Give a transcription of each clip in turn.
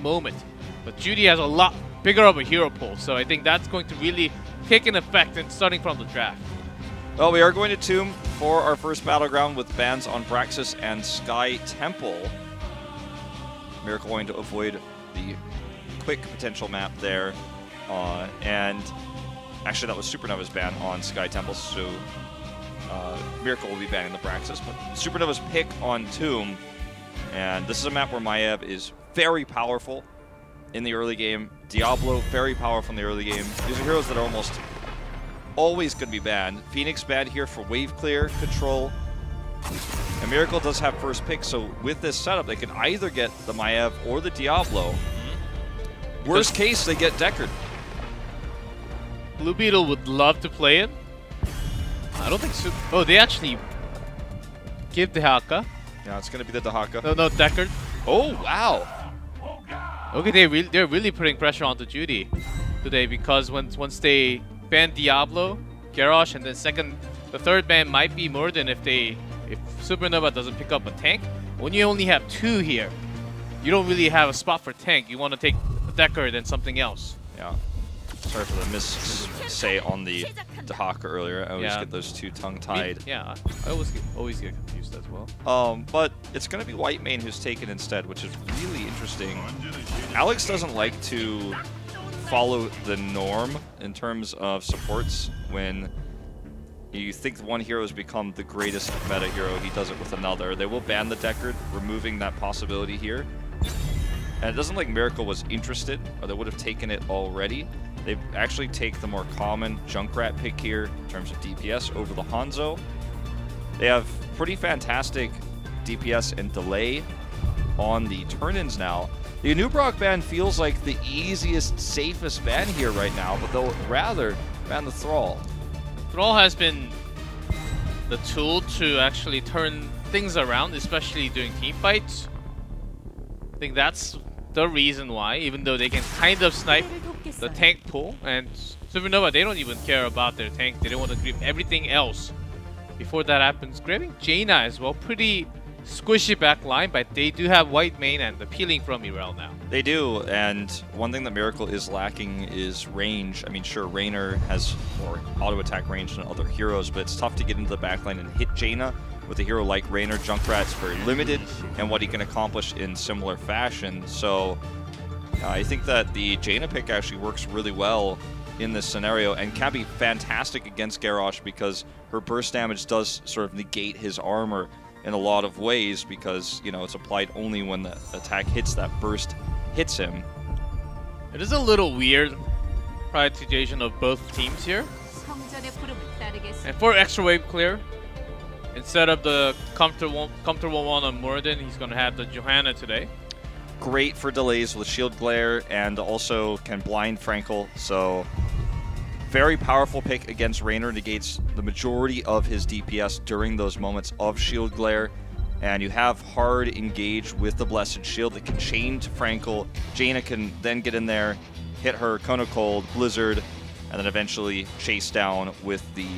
moment. But Judy has a lot bigger of a hero pool, so I think that's going to really take an effect in starting from the draft. Well, we are going to Tomb for our first battleground with bans on Braxis and Sky Temple. Miracle going to avoid the quick potential map there. And actually that was Supernova's ban on Sky Temple, so Miracle will be banning the Braxis. But Supernova's pick on Tomb, and this is a map where Maev is very powerful in the early game. Diablo, very powerful in the early game. These are heroes that are almost always going to be banned. Phoenix banned here for wave clear, control. And Miracle does have first pick, so with this setup, they can either get the Maev or the Diablo. Worst case, they get Deckard. Blue Beetle would love to play it. I don't think so. Oh, they actually give the Haka. Yeah, it's going to be the Dahaka. No, Deckard. Oh, wow. Okay, they're really putting pressure onto Judy today, because once they ban Diablo, Garrosh, and then the third ban might be Morden if Supernova doesn't pick up a tank. When you only have two here, you don't really have a spot for tank. You want to take Deckard and something else. Yeah. Sorry for the miss-say on the Dahaka earlier. I always get those two tongue-tied. Yeah, I always get confused as well. But it's going to be White Mane who's taken instead, which is really interesting. Alex doesn't like to follow the norm in terms of supports. When you think one hero has become the greatest meta hero, he does it with another. They will ban the Deckard, removing that possibility here. And it doesn't like Miracle was interested, or they would have taken it already. They actually take the more common Junkrat pick here in terms of DPS over the Hanzo. They have pretty fantastic DPS and delay on the turn-ins now. The Anubrock ban feels like the easiest, safest ban here right now, but they'll rather ban the Thrall. Thrall has been the tool to actually turn things around, especially during team fights. I think that's the reason why, even though they can kind of snipe the tank pool, and Supernova, they don't even care about their tank. They don't want to grip everything else before that happens. Grabbing Jaina as well, pretty squishy back line, but they do have White Mane and the peeling from Irel now. They do, and one thing that Miracle is lacking is range. I mean, sure, Raynor has more auto-attack range than other heroes, but it's tough to get into the backline and hit Jaina. With a hero like Raynor, Junkrat's very limited and what he can accomplish in similar fashion. So I think that the Jaina pick actually works really well in this scenario and can be fantastic against Garrosh, because her burst damage does sort of negate his armor in a lot of ways, because, you know, it's applied only when the attack hits, that burst hits him. It is a little weird prioritization of both teams here. And for extra wave clear, instead of the comfortable one on Morden, he's going to have the Johanna today. Great for delays with Shield Glare, and also can blind Frankel. So very powerful pick against Raynor, negates the majority of his DPS during those moments of Shield Glare. And you have hard engage with the Blessed Shield that can chain to Frankel. Jaina can then get in there, hit her Cone of Cold, Blizzard, and then eventually chase down with the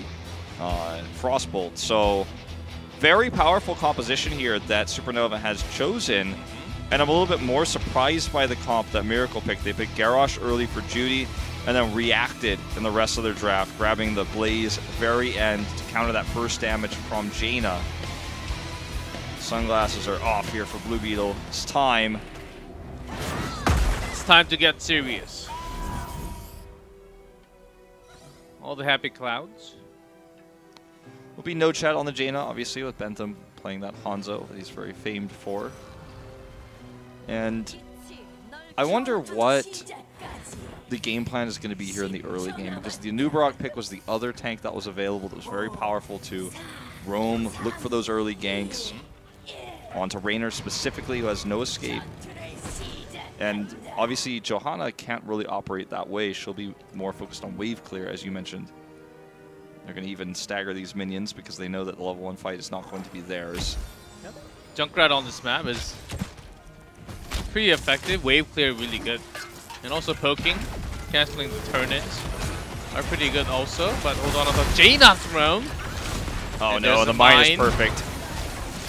Frostbolt. So very powerful composition here that Supernova has chosen, and I'm a little bit more surprised by the comp that Miracle picked. They picked Garrosh early for Judy, and then reacted in the rest of their draft, grabbing the Blaze at the very end to counter that burst damage from Jaina. Sunglasses are off here for Blue Beetle. It's time. It's time to get serious. All the happy clouds. Will be no chat on the Jaina, obviously, with Bentham playing that Hanzo that he's very famed for. And I wonder what the game plan is going to be here in the early game, because the Anubrock pick was the other tank that was available that was very powerful to roam, look for those early ganks onto Raynor specifically, who has no escape. And obviously Johanna can't really operate that way. She'll be more focused on wave clear, as you mentioned. They're going to even stagger these minions because they know that the level 1 fight is not going to be theirs. Yep. Junkrat on this map is pretty effective. Wave clear really good. And also poking, canceling the turn-ins are pretty good also. But hold on, the Jaina thrown. Oh no, the mine is perfect.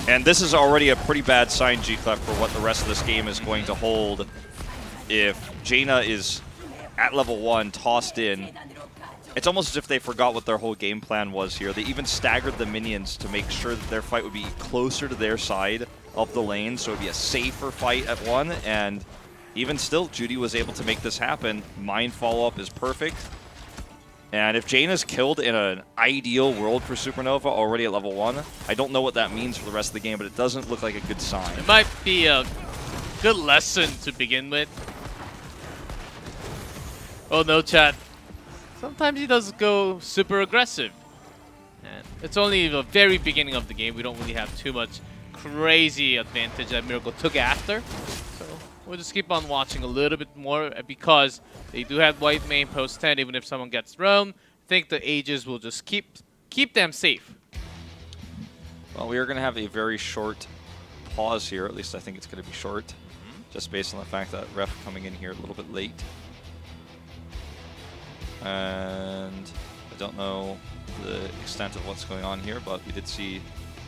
And this is already a pretty bad sign, G-Clef, for what the rest of this game is going to hold. if Jaina is at level 1, tossed in, it's almost as if they forgot what their whole game plan was here. They even staggered the minions to make sure that their fight would be closer to their side of the lane, so it would be a safer fight at 1, and even still, Judy was able to make this happen. Mind follow-up is perfect. And if Jaina's killed in an ideal world for Supernova already at level 1, I don't know what that means for the rest of the game, but it doesn't look like a good sign. It might be a good lesson to begin with. Oh no, chat. Sometimes he does go super aggressive. And it's only the very beginning of the game. We don't really have too much crazy advantage that Miracle took after. So we'll just keep on watching a little bit more because they do have white main post 10 even if someone gets thrown. I think the Aegis will just keep them safe. Well, we are going to have a very short pause here. At least I think it's going to be short. Just based on the fact that ref coming in here a little bit late. And I don't know the extent of what's going on here, but we did see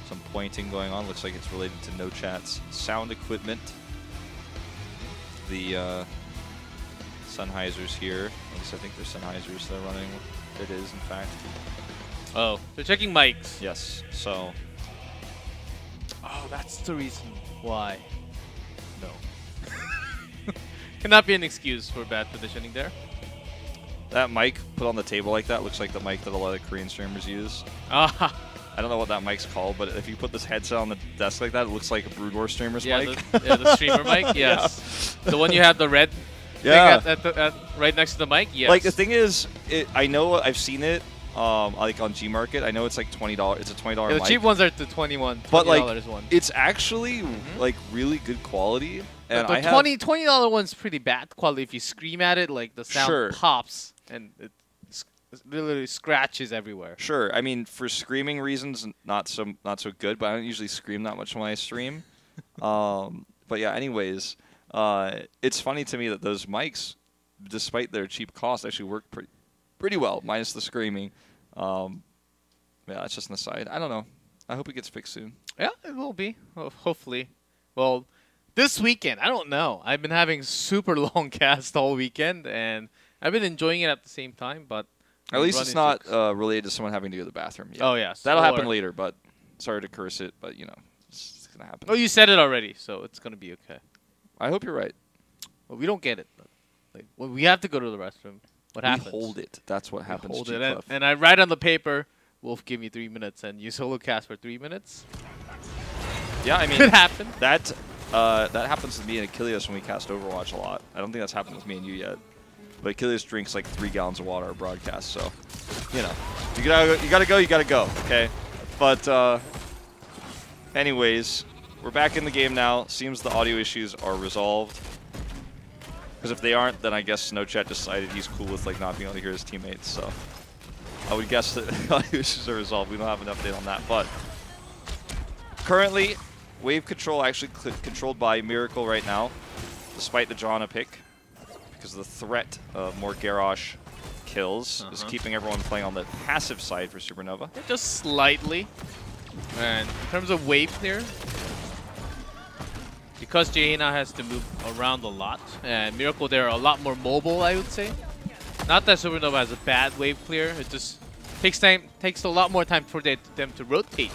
some pointing going on. Looks like it's related to No Chat's sound equipment. The Sennheisers here. At least I think they're Sennheisers they're running. It is, in fact. Oh, they're checking mics. Yes, so. Oh, that's the reason why. No. Cannot be an excuse for bad positioning there. That mic put on the table like that looks like the mic that a lot of Korean streamers use. Ah. I don't know what that mic's called, but if you put this headset on the desk like that, it looks like a Brood War streamer's mic. The streamer mic, yes. Yeah. The one you have the red thing at right next to the mic, yes. Like, the thing is, I know I've seen it like on Gmarket. I know it's like $20. It's a $20 the mic. cheap ones are the $20 but like, one. it's actually like really good quality. And the $20 one's pretty bad quality. If you scream at it, like the sound pops and it literally scratches everywhere. Sure, I mean for screaming reasons, not so good. But I don't usually scream that much when I stream. But yeah, anyways, it's funny to me that those mics, despite their cheap cost, actually work pretty well, minus the screaming. Yeah, that's just an aside. I don't know. I hope it gets fixed soon. Yeah, it will be. Hopefully. Well, this weekend, I don't know. I've been having super long cast all weekend, and I've been enjoying it at the same time, but at least it's not related to someone having to go to the bathroom yet. Oh, yes. That'll happen later, but sorry to curse it, but, you know, it's going to happen. Oh, you said it already, so it's going to be okay. I hope you're right. Well, we don't get it. Like, when we have to go to the restroom, what happens? We hold it. That's what happens. Hold it, and I write on the paper, Wolf, give me 3 minutes, and you solo cast for 3 minutes. Yeah, I mean, it happened. That happens to me and Achilles when we cast Overwatch a lot. I don't think that's happened with me and you yet. But Achilles drinks like 3 gallons of water a broadcast, so, you know. You gotta go, okay? But, anyways, we're back in the game now. Seems the audio issues are resolved. Because if they aren't, then I guess SnowChat decided he's cool with like not being able to hear his teammates, so. I would guess that audio issues are resolved. We don't have an update on that, but currently, wave control actually controlled by Miracle right now, despite the Janna pick. Because the threat of more Garrosh kills is keeping everyone playing on the passive side for Supernova. Just slightly. And in terms of wave clear, because Jaina has to move around a lot, and Miracle they're a lot more mobile, I would say. Not that Supernova has a bad wave clear, it just takes a lot more time for them to rotate.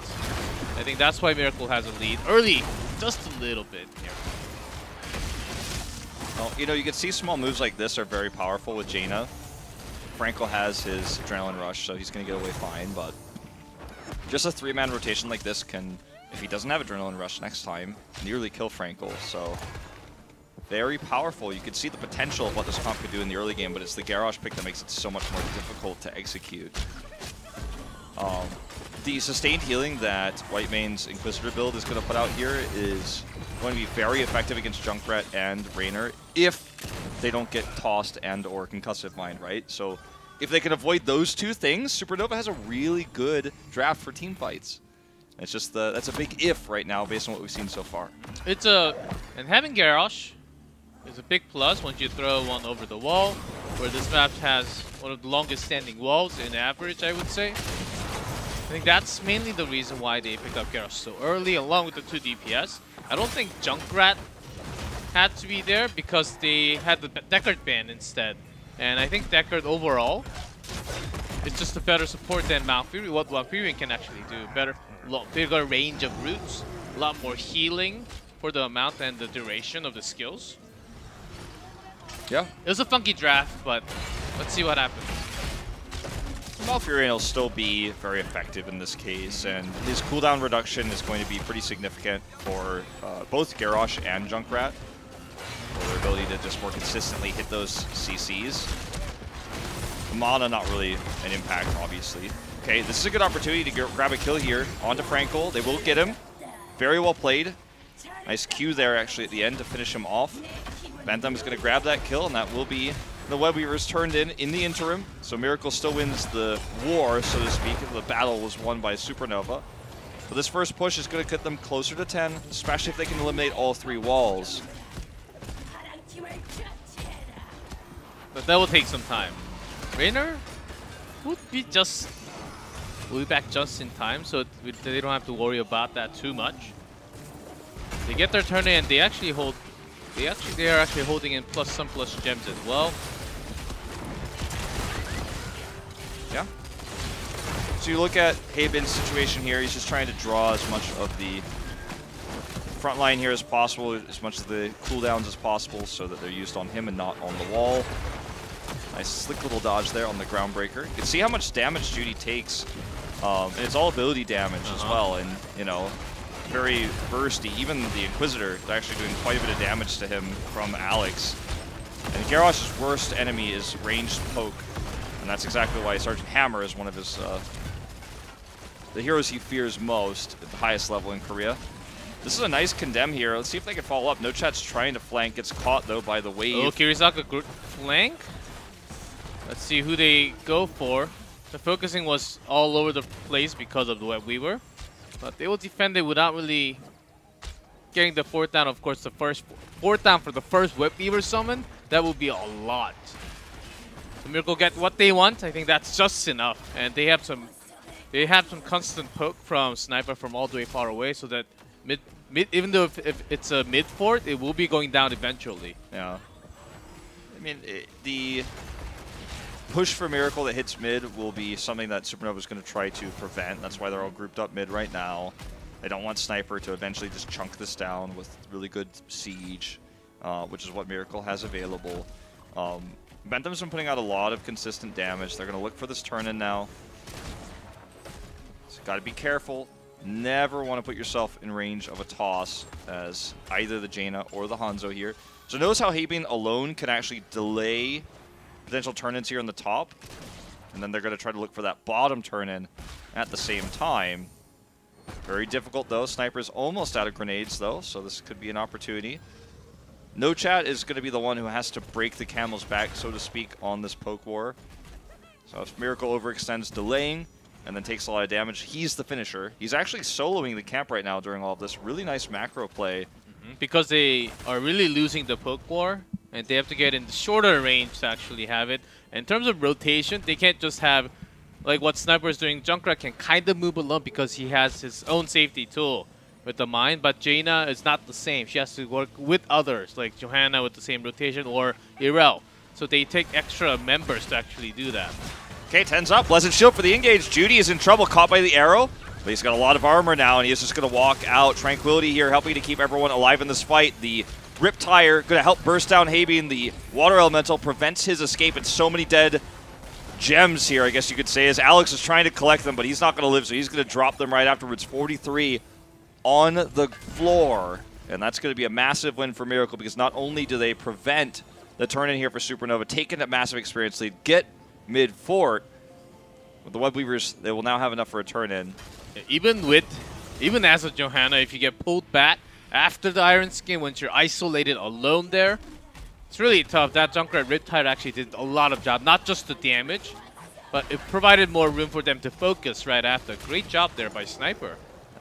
I think that's why Miracle has a lead early, just a little bit here. Well, you know, you can see small moves like this are very powerful with Jaina. Frankel has his Adrenaline Rush, so he's going to get away fine, but just a 3-man rotation like this can, if he doesn't have Adrenaline Rush next time, nearly kill Frankel, so very powerful. You can see the potential of what this comp could do in the early game, but it's the Garrosh pick that makes it so much more difficult to execute. The sustained healing that Whitemane's Inquisitor build is going to put out here is going to be very effective against Junkrat and Raynor if they don't get tossed and or concussive mind, right? So if they can avoid those two things, Supernova has a really good draft for team fights. It's just that's a big if right now based on what we've seen so far. And having Garrosh is a big plus once you throw one over the wall, where this map has one of the longest standing walls in average, I would say. I think that's mainly the reason why they picked up Garrosh so early, along with the 2 DPS. I don't think Junkrat had to be there because they had the Deckard ban instead. And I think Deckard overall is just a better support than Malfurion. What Malfurion can actually do. Bigger range of roots, a lot more healing for the amount and the duration of the skills. Yeah. It was a funky draft, but let's see what happens. Malfurion will still be very effective in this case, and his cooldown reduction is going to be pretty significant for both Garrosh and Junkrat, for their ability to just more consistently hit those CCs. Mana, not really an impact, obviously. Okay, this is a good opportunity to grab a kill here onto Frankel. They will get him. Very well played. Nice Q there, actually, at the end to finish him off. Bantam is going to grab that kill, and that will be the Web Weavers turned in the interim. So Miracle still wins the war, so to speak. The battle was won by Supernova. But this first push is going to get them closer to 10, especially if they can eliminate all 3 walls. But that will take some time. Raynor will be back just in time, so they don't have to worry about that too much. They get their turn in, they actually hold. They are actually holding in some plus gems as well. Yeah. So you look at Haben's situation here. He's just trying to draw as much of the front line here as possible, as much of the cooldowns as possible, so that they're used on him and not on the wall. Nice slick little dodge there on the Groundbreaker. You can see how much damage Judy takes, and it's all ability damage as well. And you know, very bursty. Even the Inquisitor is actually doing quite a bit of damage to him from Alex. And Garrosh's worst enemy is ranged poke, and that's exactly why Sergeant Hammer is one of his the heroes he fears most at the highest level in Korea. This is a nice condemn here. Let's see if they can follow up. No Chat's trying to flank. Gets caught though by the wave. Oh, Kirisaka flank. Let's see who they go for. The focusing was all over the place because of the Web Weaver. But they will defend it without really getting the 4th down. Of course, the 4th down for the first Web Weaver summon, that will be a lot. So Miracle get what they want. I think that's just enough. And they have some constant poke from Sniper from all the way far away, so that even though if it's a mid fort, it will be going down eventually. Yeah. I mean, the push for Miracle that hits mid will be something that Supernova is going to try to prevent. That's why they're all grouped up mid right now. They don't want Sniper to eventually just chunk this down with really good siege, which is what Miracle has available. Bentham's been putting out a lot of consistent damage. They're going to look for this turn-in now. So got to be careful. Never want to put yourself in range of a toss as either the Jaina or the Hanzo here. So notice how Haben alone can actually delay potential turn-ins here on the top, and then they're going to try to look for that bottom turn-in at the same time. Very difficult though. Sniper's almost out of grenades though, so this could be an opportunity. No Chat is going to be the one who has to break the camel's back, so to speak, on this poke war. So if Miracle overextends, delaying, and then takes a lot of damage, he's the finisher. He's actually soloing the camp right now during all of this. Really nice macro play. Because they are really losing the poke war, and they have to get in the shorter range to actually have it. In terms of rotation, they can't just have, like what Sniper is doing. Junkrat can kind of move alone because he has his own safety tool with the mine, but Jaina is not the same. She has to work with others, like Johanna with the same rotation, or Irel. So they take extra members to actually do that. Okay, 10's up. Pleasant shield for the engage. Judy is in trouble, caught by the arrow. But he's got a lot of armor now, and he is just going to walk out. Tranquility here, helping to keep everyone alive in this fight. The Rip Tire going to help burst down Haben. The Water Elemental prevents his escape, and so many dead gems here, I guess you could say, as Alex is trying to collect them, but he's not going to live, so he's going to drop them right afterwards. 43 on the floor, and that's going to be a massive win for Miracle, because not only do they prevent the turn-in here for Supernova, taking that massive experience lead, get mid-fort, with the Web Weavers, they will now have enough for a turn-in. Even as a Johanna, if you get pulled back after the Iron Skin, once you're isolated alone there, it's really tough. That Junkrat Riptide actually did a lot of job, not just the damage, but it provided more room for them to focus right after. Great job there by Sniper.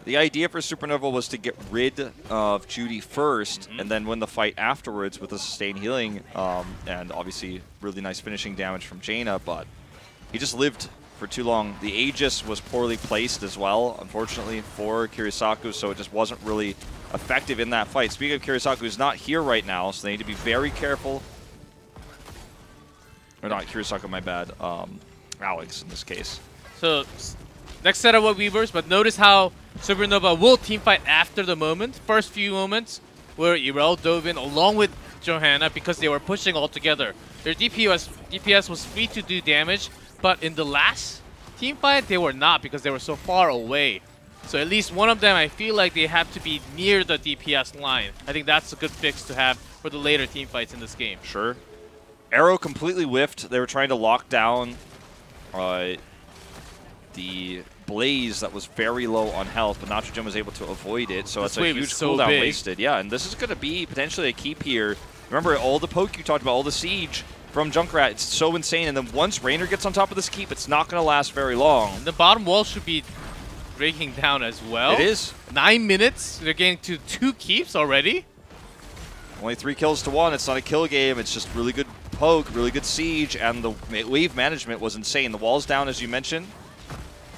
The idea for Supernova was to get rid of Judy first, and then win the fight afterwards with the sustained healing, and obviously really nice finishing damage from Jaina, but he just lived for too long. The Aegis was poorly placed as well, unfortunately, for Kirisaku, so it just wasn't really effective in that fight. Speaking of Kirisaku, who's not here right now, so they need to be very careful. Or not Kirisaku, my bad. Alex in this case. So next set of Weavers, but notice how Supernova will teamfight after the moment. First few moments where Irel dove in along with Johanna because they were pushing all together. Their DPS was free to do damage, but in the last teamfight they were not because they were so far away. So at least one of them, I feel like they have to be near the DPS line. I think that's a good fix to have for the later teamfights in this game. Sure. Arrow completely whiffed. They were trying to lock down the Blaze that was very low on health, but Nacho Jim was able to avoid it, so it's a huge cooldown wasted. Yeah, and this is going to be potentially a keep here. Remember, all the poke you talked about, all the siege from Junkrat, it's so insane, and then once Raynor gets on top of this keep, it's not going to last very long. And the bottom wall should be breaking down as well. It is. 9 minutes, they're getting to 2 keeps already. Only 3 kills to 1, it's not a kill game, it's just really good poke, really good siege, and the wave management was insane. The wall's down, as you mentioned.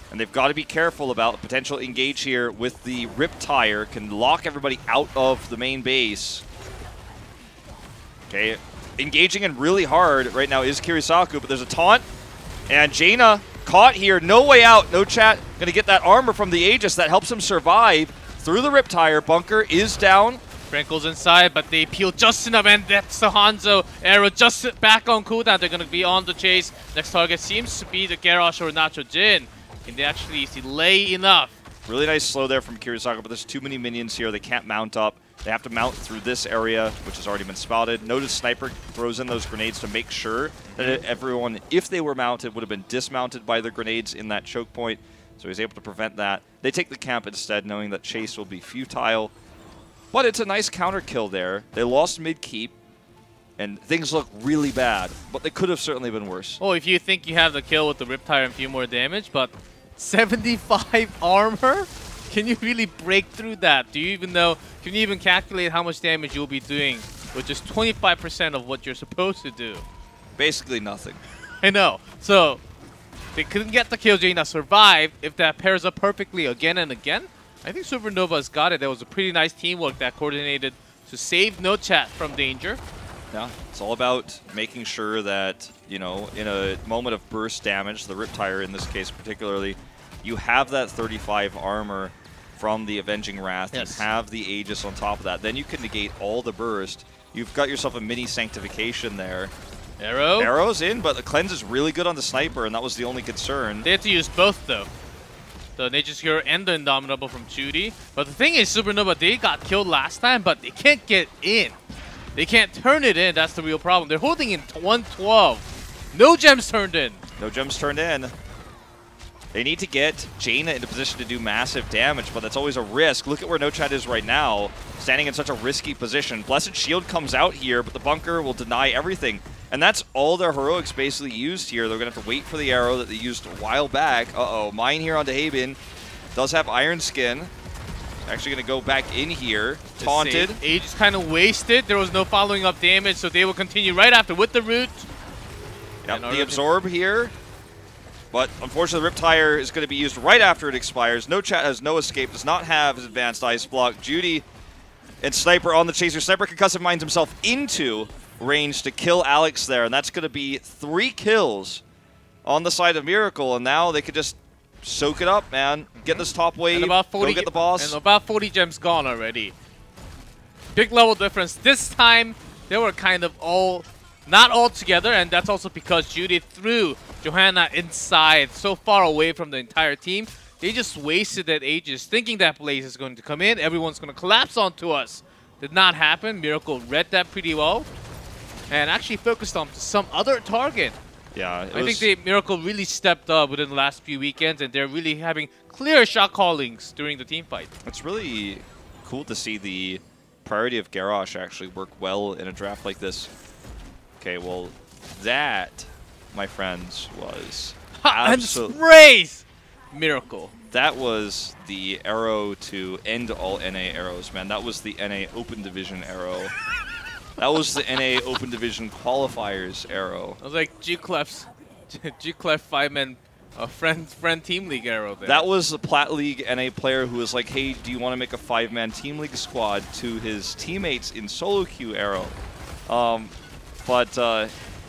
And they've got to be careful about the potential engage here with the Rip Tire. Can lock everybody out of the main base. Okay, engaging in really hard right now is Kirisaku, but there's a taunt. And Jaina caught here, no way out, no chat. Gonna get that armor from the Aegis that helps him survive through the Rip Tire. Bunker is down. Frankel's inside, but they peel just enough, and that's the Hanzo arrow just back on cooldown. They're gonna be on the chase. Next target seems to be the Garrosh or Nacho Jin. Can they actually delay enough? Really nice slow there from Kirisaku, but there's too many minions here. They can't mount up. They have to mount through this area, which has already been spotted. Notice Sniper throws in those grenades to make sure that everyone, if they were mounted, would have been dismounted by the grenades in that choke point. So he's able to prevent that. They take the camp instead, knowing that chase will be futile. But it's a nice counter kill there. They lost mid-keep, and things look really bad, but they could have certainly been worse. Oh, if you think you have the kill with the Riptire and a few more damage, but 75 armor? Can you really break through that? Do you even know, can you even calculate how much damage you'll be doing with just 25% of what you're supposed to do? Basically nothing. I know. So, they couldn't get the kill. Jaina survived. If that pairs up perfectly again and again, I think Supernova's got it. There was a pretty nice teamwork that coordinated to save No Chat from danger. Yeah, it's all about making sure that, you know, in a moment of burst damage, the Riptire in this case particularly, you have that 35 armor from the Avenging Wrath. Yes. You have the Aegis on top of that. Then you can negate all the burst. You've got yourself a mini sanctification there. Arrow? Arrow's in, but the cleanse is really good on the Sniper, and that was the only concern. They had to use both, though. The Nature's Cure and the Indomitable from Judy. But the thing is, Supernova, they got killed last time, but they can't get in. They can't turn it in. That's the real problem. They're holding in 112. No gems turned in. No gems turned in. They need to get Jaina into position to do massive damage, but that's always a risk. Look at where No Chat is right now, standing in such a risky position. Blessed Shield comes out here, but the bunker will deny everything. And that's all their heroics basically used here. They're going to have to wait for the arrow that they used a while back. Uh-oh, mine here onto Haben. Does have Iron Skin. Actually going to go back in here. Taunted. Age is kind of wasted. There was no following up damage, so they will continue right after with the root. Yep, the Absorb here. But unfortunately, the Riptire is going to be used right after it expires. No Chat has no escape, does not have his advanced ice block. Judy and Sniper on the chaser. Sniper concussive mines himself into range to kill Alex there, and that's going to be 3 kills on the side of Miracle, and now they could just soak it up, man. Get this top wave, go get the boss. And about 40 gems gone already. Big level difference. This time, they were kind of not all together, and that's also because Judy threw Johanna inside so far away from the entire team. They just wasted that Aegis, thinking that Blaze is going to come in. Everyone's going to collapse onto us. Did not happen. Miracle read that pretty well and actually focused on some other target. Yeah, I think Miracle really stepped up within the last few weekends, and they're really having clear shot callings during the team fight. It's really cool to see the priority of Garrosh actually work well in a draft like this. Okay, well, that, my friends, was and sprays Miracle. That was the arrow to end all NA arrows, man. That was the NA Open Division arrow. That was the NA Open Division qualifiers arrow. It was like G-Clef's 5-man A friend team league arrow there. That was a Plat League NA player who was like, hey, do you want to make a 5-man team league squad to his teammates in solo queue arrow? But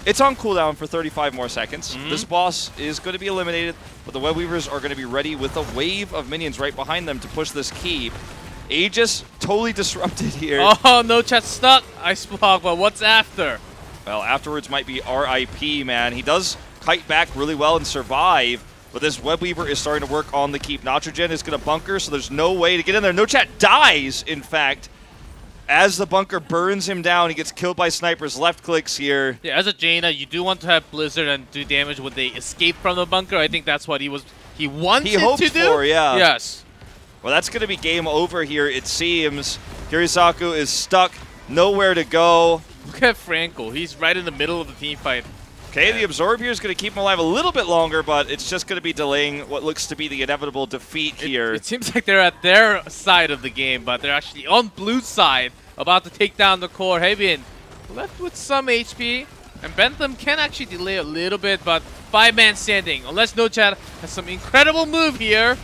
it's on cooldown for 35 more seconds. This boss is going to be eliminated, but the Web Weavers are going to be ready with a wave of minions right behind them to push this key. Aegis totally disrupted here. Oh, no chat stuck. Ice block, but what's after? Well, afterwards might be RIP, man. He does kite back really well and survive, but this Web Weaver is starting to work on the keep. Nitrogen is going to bunker, so there's no way to get in there. No chat dies, in fact. As the bunker burns him down, he gets killed by snipers. Left clicks here. Yeah, as a Jaina, you do want to have Blizzard and do damage when they escape from the bunker. I think that's what he wanted hoped to do. For, yeah. Yes. Well, that's going to be game over here, it seems. Kirisaku is stuck, nowhere to go. Look at Franco. He's right in the middle of the team fight. Okay, the Absorb here is going to keep him alive a little bit longer, but it's just going to be delaying what looks to be the inevitable defeat here. It seems like they're at their side of the game, but they're actually on blue side, about to take down the core. Hebian left with some HP, and Bentham can actually delay a little bit, but 5-man standing. Unless No Chat has some incredible move here.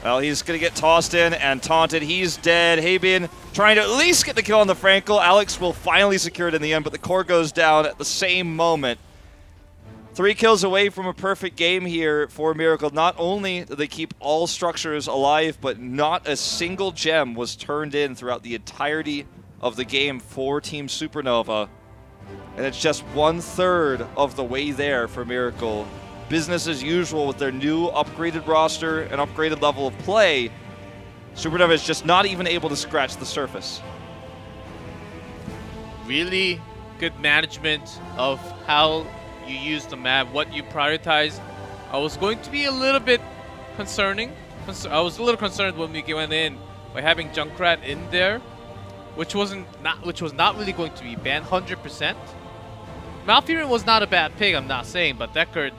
Well, he's going to get tossed in and taunted. He's dead. Hebian trying to at least get the kill on the Frankel. Alex will finally secure it in the end, but the core goes down at the same moment. 3 kills away from a perfect game here for Miracle. Not only did they keep all structures alive, but not a single gem was turned in throughout the entirety of the game for Team Supernova. And it's just 1/3 of the way there for Miracle. Business as usual with their new upgraded roster and upgraded level of play. Supernova is just not even able to scratch the surface. Really good management of how you use the map, what you prioritize. I was going to be a little bit concerning. I was a little concerned when we went in by having Junkrat in there, which was not really going to be banned 100%. Malfurion was not a bad pick, I'm not saying, but Deckard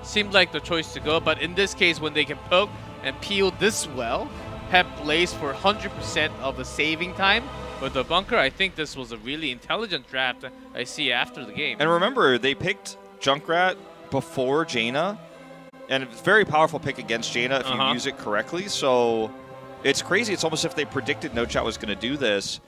seemed like the choice to go. But in this case, when they can poke and peel this well, have Blaze for 100% of the saving time with the bunker, I think this was a really intelligent draft I see after the game. And remember, they picked Junkrat before Jaina, and it's a very powerful pick against Jaina if you use it correctly. So it's crazy. It's almost as if they predicted No Chat was going to do this.